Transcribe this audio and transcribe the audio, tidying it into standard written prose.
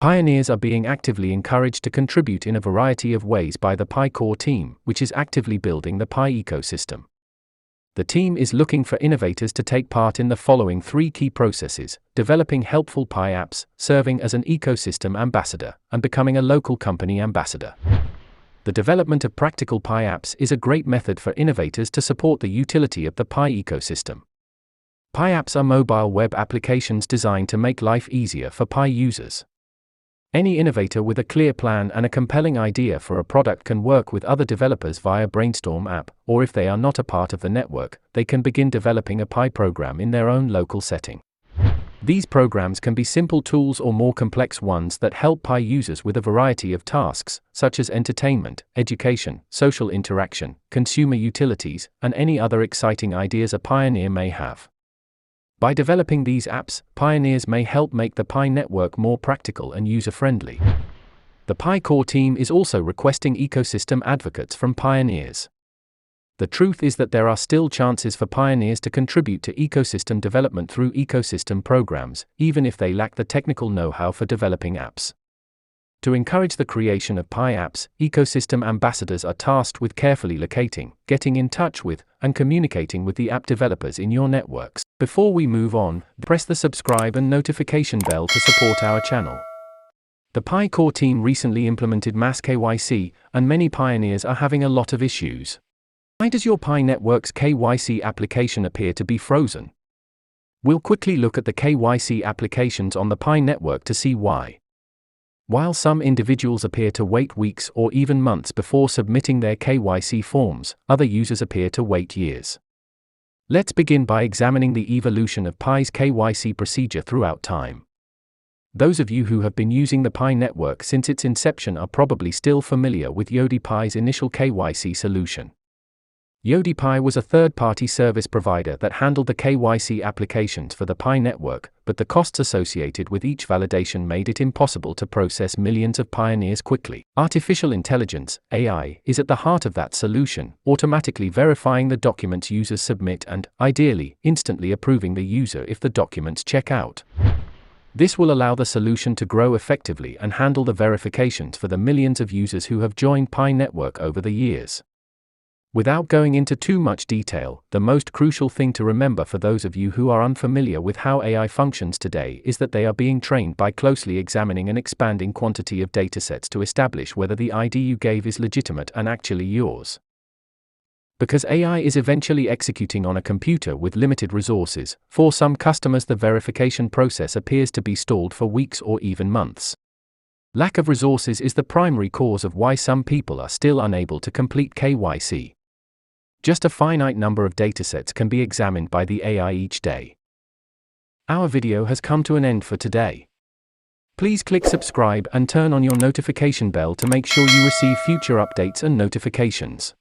Pioneers are being actively encouraged to contribute in a variety of ways by the Pi Core team, which is actively building the Pi ecosystem. The team is looking for innovators to take part in the following 3 key processes: developing helpful Pi apps, serving as an ecosystem ambassador, and becoming a local company ambassador. The development of practical Pi apps is a great method for innovators to support the utility of the Pi ecosystem. Pi apps are mobile web applications designed to make life easier for Pi users. Any innovator with a clear plan and a compelling idea for a product can work with other developers via Brainstorm app, or if they are not a part of the network, they can begin developing a Pi program in their own local setting. These programs can be simple tools or more complex ones that help Pi users with a variety of tasks, such as entertainment, education, social interaction, consumer utilities, and any other exciting ideas a pioneer may have. By developing these apps, pioneers may help make the Pi network more practical and user-friendly. The Pi Core team is also requesting ecosystem advocates from pioneers. The truth is that there are still chances for pioneers to contribute to ecosystem development through ecosystem programs, even if they lack the technical know-how for developing apps. To encourage the creation of Pi apps, ecosystem ambassadors are tasked with carefully locating, getting in touch with, and communicating with the app developers in your networks. Before we move on, press the subscribe and notification bell to support our channel. The Pi Core team recently implemented mass KYC, and many pioneers are having a lot of issues. Why does your Pi network's KYC application appear to be frozen? We'll quickly look at the KYC applications on the Pi network to see why. While some individuals appear to wait weeks or even months before submitting their KYC forms, other users appear to wait years. Let's begin by examining the evolution of Pi's KYC procedure throughout time. Those of you who have been using the Pi network since its inception are probably still familiar with YodiPi's initial KYC solution. YodiPi was a third-party service provider that handled the KYC applications for the Pi network, but the costs associated with each validation made it impossible to process millions of pioneers quickly. Artificial intelligence, AI, is at the heart of that solution, automatically verifying the documents users submit and, ideally, instantly approving the user if the documents check out. This will allow the solution to grow effectively and handle the verifications for the millions of users who have joined Pi network over the years. Without going into too much detail, the most crucial thing to remember for those of you who are unfamiliar with how AI functions today is that they are being trained by closely examining an expanding quantity of datasets to establish whether the ID you gave is legitimate and actually yours. Because AI is eventually executing on a computer with limited resources, for some customers the verification process appears to be stalled for weeks or even months. Lack of resources is the primary cause of why some people are still unable to complete KYC. Just a finite number of datasets can be examined by the AI each day. Our video has come to an end for today. Please click subscribe and turn on your notification bell to make sure you receive future updates and notifications.